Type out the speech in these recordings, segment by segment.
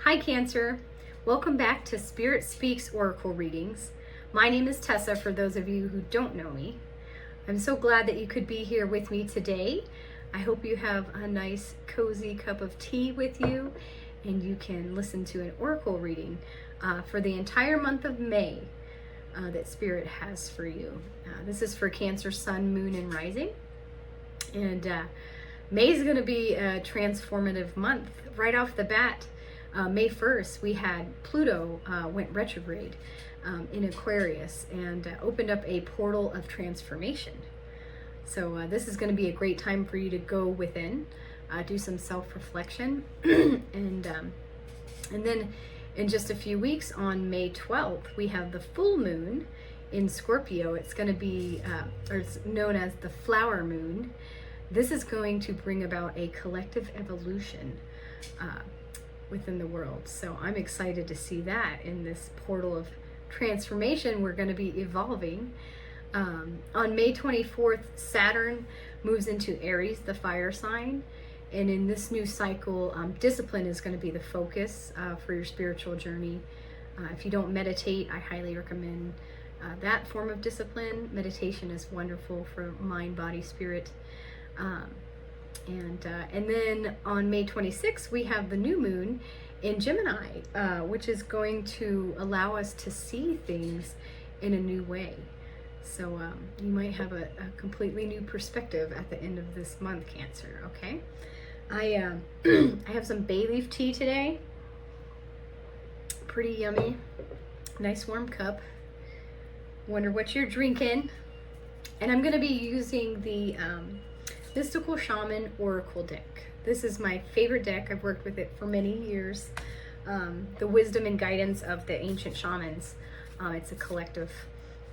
Hi Cancer, welcome back to Spirit Speaks Oracle Readings. My name is Tessa for those of you who don't know me. I'm so glad that you could be here with me today. I hope you have a nice cozy cup of tea with you and you can listen to an oracle reading for the entire month of May that Spirit has for you. This is for Cancer, Sun, Moon, and Rising. And May is going to be a transformative month right off the bat. May 1st, we had Pluto went retrograde in Aquarius and opened up a portal of transformation. So this is going to be a great time for you to go within, do some self-reflection, and then in just a few weeks on May 12th, we have the full moon in Scorpio. It's going to be, or it's known as the flower moon. This is going to bring about a collective evolution within the world. So I'm excited to see that in this portal of transformation. We're going to be evolving. On May 24th, Saturn moves into Aries, the fire sign. And in this new cycle, discipline is going to be the focus for your spiritual journey. If you don't meditate, I highly recommend that form of discipline. Meditation is wonderful for mind, body, spirit. And then on May 26th, we have the new moon in Gemini, which is going to allow us to see things in a new way. So you might have a completely new perspective at the end of this month, Cancer, okay? I have some bay leaf tea today. Pretty yummy. Nice warm cup. Wonder what you're drinking. And I'm going to be using the Mystical Shaman Oracle deck. This is my favorite deck. I've worked with it for many years. The wisdom and guidance of the ancient shamans. It's a collective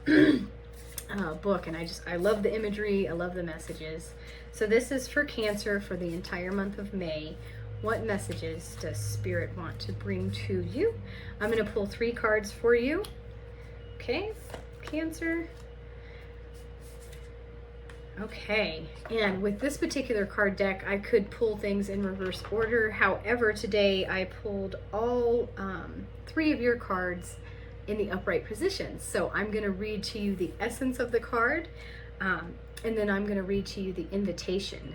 book, and I love the imagery. I love the messages. So this is for Cancer for the entire month of May. What messages does Spirit want to bring to you? I'm going to pull 3 cards for you. Okay, Cancer. Okay, and with this particular card deck, I could pull things in reverse order. However, today I pulled all 3 of your cards in the upright position. So I'm going to read to you the essence of the card, and then I'm going to read to you the invitation.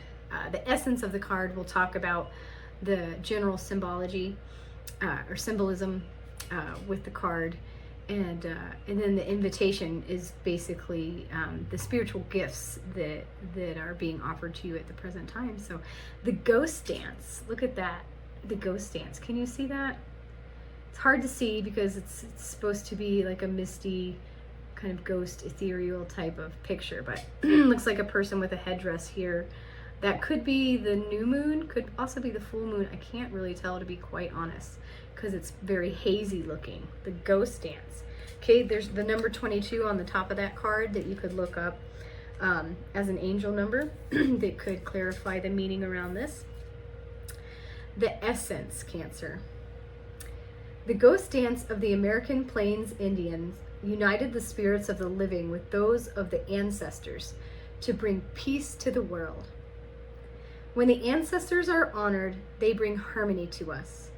The essence of the card will talk about the general symbology or symbolism with the card. And then the invitation is basically the spiritual gifts that are being offered to you at the present time. So the ghost dance, look at that, the ghost dance. Can you see that? It's hard to see because it's supposed to be like a misty kind of ghost ethereal type of picture, but looks like a person with a headdress here. That could be the new moon, could also be the full moon. I can't really tell, to be quite honest, because it's very hazy looking. The ghost dance. Okay, there's the number 22 on the top of that card that you could look up as an angel number that could clarify the meaning around this. The essence, Cancer. The ghost dance of the American Plains Indians united the spirits of the living with those of the ancestors to bring peace to the world. When the ancestors are honored, they bring harmony to us.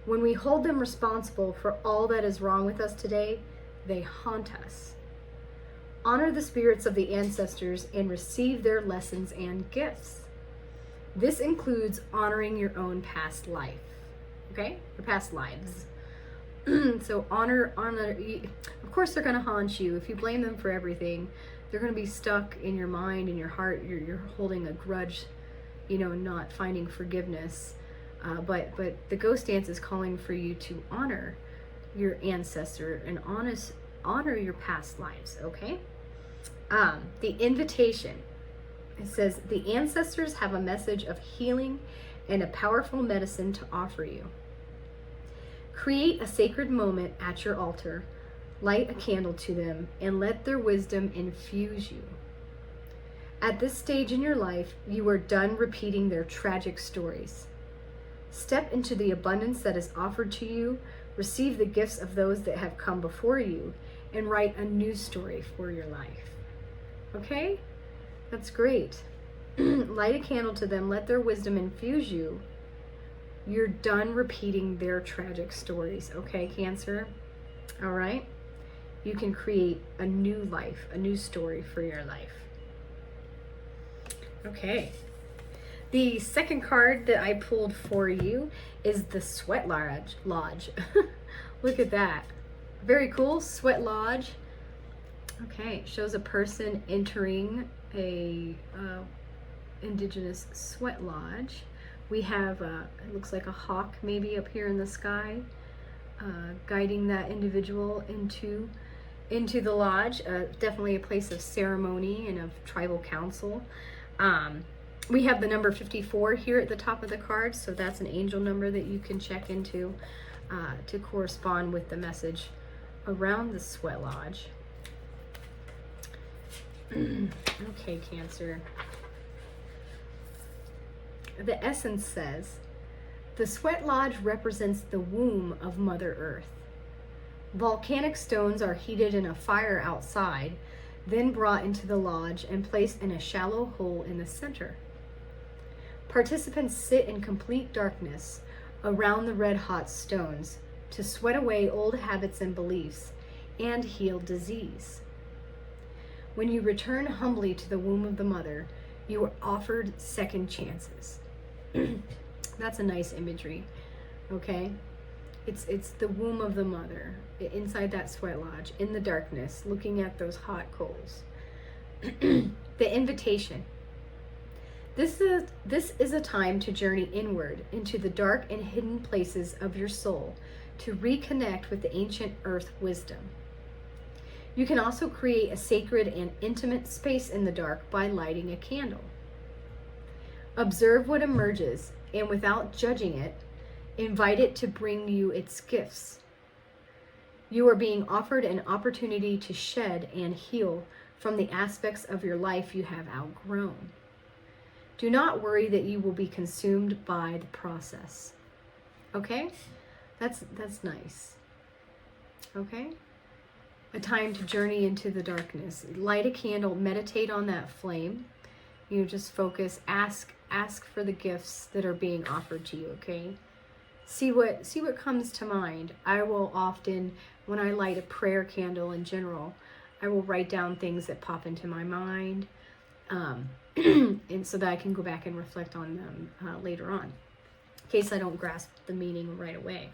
When we hold them responsible for all that is wrong with us today, they haunt us. Honor the spirits of the ancestors and receive their lessons and gifts. This includes honoring your own past life, okay? Your past lives. So honor, of course they're going to haunt you. If you blame them for everything, they're going to be stuck in your mind and your heart. You're holding a grudge, not finding forgiveness. But the ghost dance is calling for you to honor your ancestor and honor your past lives, okay? The invitation, it says, the ancestors have a message of healing and a powerful medicine to offer you. Create a sacred moment at your altar, light a candle to them, and let their wisdom infuse you. At this stage in your life, you are done repeating their tragic stories. Step into the abundance that is offered to you, receive the gifts of those that have come before you, and write a new story for your life. Okay? That's great. Light a candle to them, let their wisdom infuse you. You're done repeating their tragic stories, okay, Cancer? All right? You can create a new life, a new story for your life. Okay. The second card that I pulled for you is the Sweat Lodge. Look at that. Very cool, Sweat Lodge. Okay, shows a person entering a indigenous sweat lodge. We have, it looks like a hawk maybe up here in the sky, guiding that individual into the lodge. Definitely a place of ceremony and of tribal council. We have the number 54 here at the top of the card, so that's an angel number that you can check into to correspond with the message around the sweat lodge. Okay, Cancer. The essence says, the sweat lodge represents the womb of Mother Earth. Volcanic stones are heated in a fire outside, then brought into the lodge and placed in a shallow hole in the center. Participants sit in complete darkness around the red-hot stones to sweat away old habits and beliefs and heal disease. When you return humbly to the womb of the mother, you are offered second chances. That's a nice imagery, okay? It's the womb of the mother, inside that sweat lodge, in the darkness, looking at those hot coals. The invitation. This is a time to journey inward into the dark and hidden places of your soul to reconnect with the ancient earth wisdom. You can also create a sacred and intimate space in the dark by lighting a candle. Observe what emerges, and without judging it, invite it to bring you its gifts. You are being offered an opportunity to shed and heal from the aspects of your life you have outgrown. Do not worry that you will be consumed by the process. Okay? That's nice. Okay? A time to journey into the darkness. Light a candle, meditate on that flame. You just focus, ask for the gifts that are being offered to you, okay? See what comes to mind. I will often, when I light a prayer candle in general, I will write down things that pop into my mind, and so that I can go back and reflect on them later on, in case I don't grasp the meaning right away.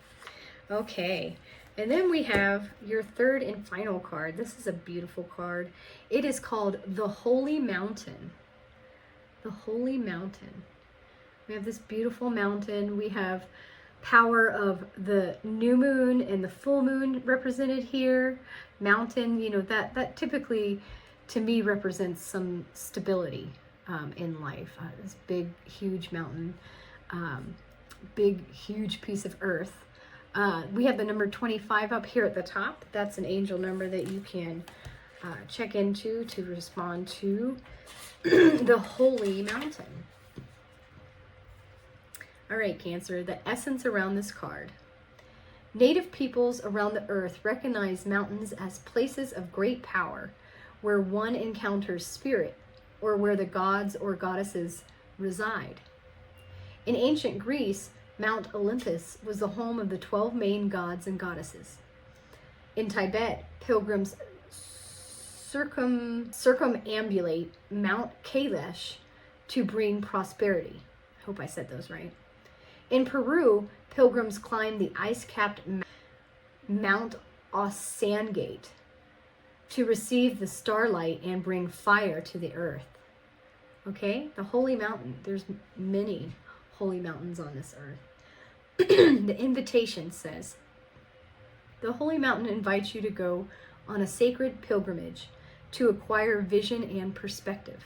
Okay, and then we have your third and final card. This is a beautiful card. It is called the Holy Mountain. The Holy Mountain. We have this beautiful mountain. We have power of the new moon and the full moon represented here. Mountain, you know, that typically to me represents some stability in life. This big, huge mountain, big, huge piece of earth. We have the number 25 up here at the top. That's an angel number that you can check into to respond to the Holy Mountain. All right, Cancer, the essence around this card. Native peoples around the earth recognize mountains as places of great power where one encounters spirit or where the gods or goddesses reside. In ancient Greece, Mount Olympus was the home of the 12 main gods and goddesses. In Tibet, pilgrims circumambulate Mount Kailash to bring prosperity. I hope I said those right. In Peru, pilgrims climb the ice-capped Mount Osangate to receive the starlight and bring fire to the earth. Okay, the Holy Mountain. There's many holy mountains on this earth. The invitation says, the Holy Mountain invites you to go on a sacred pilgrimage to acquire vision and perspective.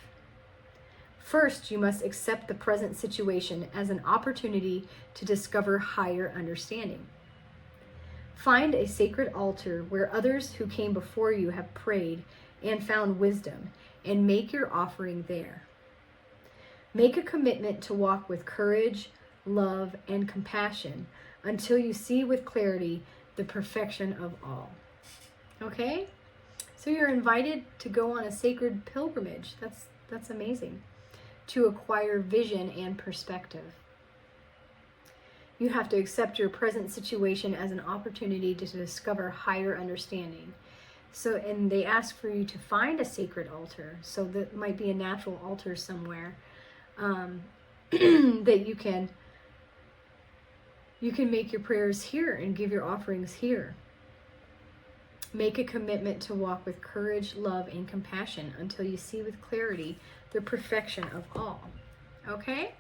First, you must accept the present situation as an opportunity to discover higher understanding. Find a sacred altar where others who came before you have prayed and found wisdom, and make your offering there. Make a commitment to walk with courage, love, and compassion until you see with clarity the perfection of all. Okay? So you're invited to go on a sacred pilgrimage. That's amazing. To acquire vision and perspective. You have to accept your present situation as an opportunity to discover higher understanding. So, and they ask for you to find a sacred altar. So that might be a natural altar somewhere, that you can make your prayers here and give your offerings here. Make a commitment to walk with courage, love, and compassion until you see with clarity the perfection of all. Okay?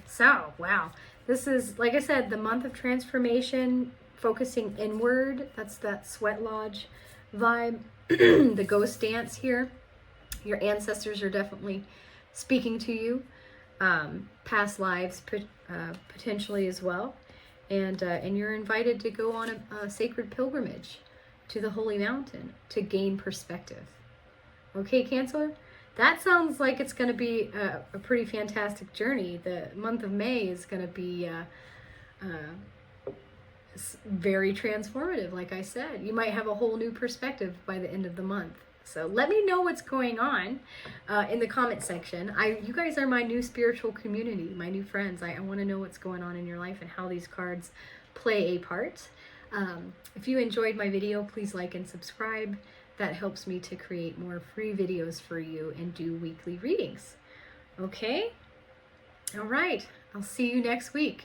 So, wow. This is, like I said, the month of transformation, focusing inward. That's that sweat lodge vibe. The ghost dance here. Your ancestors are definitely speaking to you. Past lives potentially as well. And you're invited to go on a sacred pilgrimage to the Holy Mountain to gain perspective. Okay, Cancer? That sounds like it's going to be a pretty fantastic journey. The month of May is going to be very transformative, like I said. You might have a whole new perspective by the end of the month. So let me know what's going on in the comment section. You guys are my new spiritual community, my new friends. I want to know what's going on in your life and how these cards play a part. If you enjoyed my video, please like and subscribe. That helps me to create more free videos for you and do weekly readings. Okay? All right. I'll see you next week.